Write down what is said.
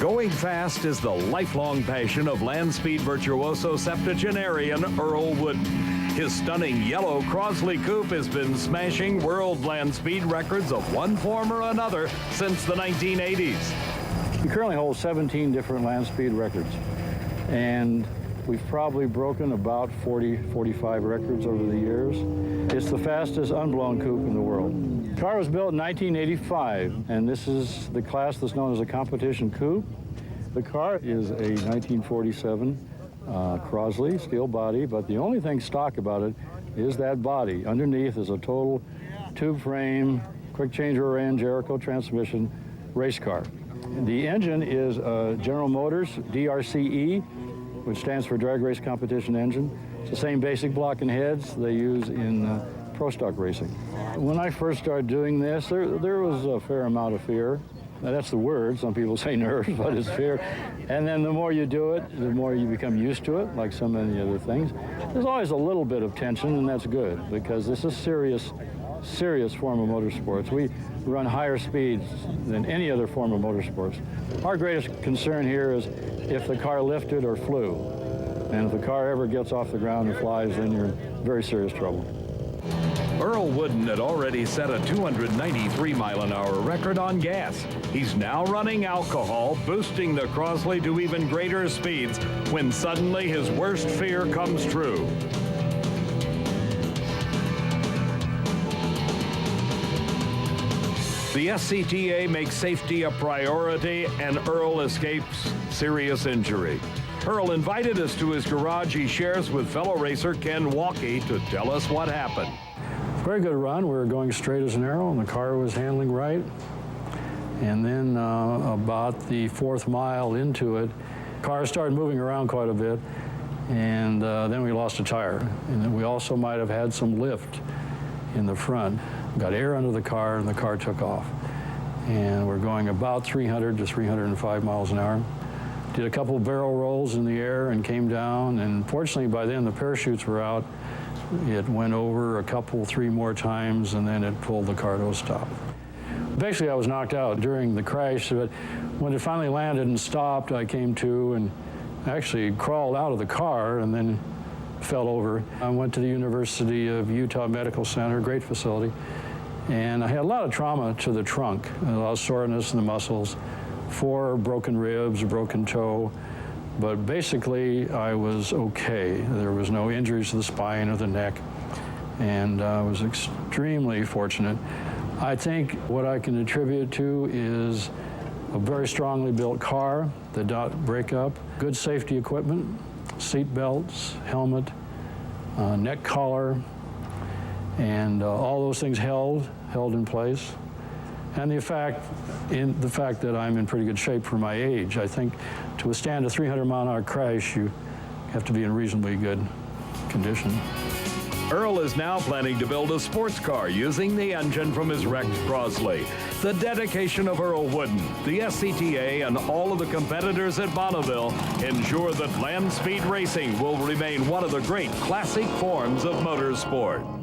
Going fast is the lifelong passion of land speed virtuoso septuagenarian Earl Wooden. His stunning yellow Crosley Coupe has been smashing world land speed records of one form or another since the 1980s. We currently hold 17 different land speed records, and we've probably broken about 45 records over the years. It's the fastest unblown coupe in the world. The car was built in 1985, and this is the class that's known as a competition coupe. The car is a 1947 Crosley steel body, but the only thing stock about it is that body. Underneath is a total tube frame, quick change rear end, Jericho transmission race car. The engine is a General Motors DRCE, which stands for Drag Race Competition Engine. It's the same basic block and heads they use in pro stock racing. When I first started doing this, there was a fair amount of fear. Now, that's the word. Some people say nerves, but it's fear. And then the more you do it, the more you become used to it, like so many other things. There's always a little bit of tension, and that's good, because this is serious form of motorsports. We run higher speeds than any other form of motorsports. Our greatest concern here is if the car lifted or flew. And if the car ever gets off the ground and flies, then you're in very serious trouble. Earl Wooden had already set a 293-mile-an-hour record on gas. He's now running alcohol, boosting the Crosley to even greater speeds when suddenly his worst fear comes true. The SCTA makes safety a priority, and Earl escapes serious injury. Earl invited us to his garage he shares with fellow racer Ken Walkie to tell us what happened. Very good run. We were going straight as an arrow, and the car was handling right. And then about the 4th mile into it, the car started moving around quite a bit, and then we lost a tire. And then we also might have had some lift in the front. Got air under the car, and the car took off. And we're going about 300 to 305 miles an hour. Did a couple of barrel rolls in the air and came down, and fortunately by then the parachutes were out. It went over a couple, 3 more times, and then it pulled the car to a stop. Basically, I was knocked out during the crash, but when it finally landed and stopped, I came to and actually crawled out of the car and then fell over. I went to the University of Utah Medical Center, great facility, and I had a lot of trauma to the trunk, a lot of soreness in the muscles, 4 broken ribs, a broken toe. But basically, I was okay. There was no injuries to the spine or the neck, and I was extremely fortunate. I think what I can attribute to is a very strongly built car that did not break up, good safety equipment, seat belts, helmet, neck collar, and all those things held in place. And the fact that I'm in pretty good shape for my age. I think to withstand a 300-mile-an-hour crash, you have to be in reasonably good condition. Earl is now planning to build a sports car using the engine from his wrecked Crosley. The dedication of Earl Wooden, the SCTA, and all of the competitors at Bonneville ensure that land speed racing will remain one of the great classic forms of motorsport.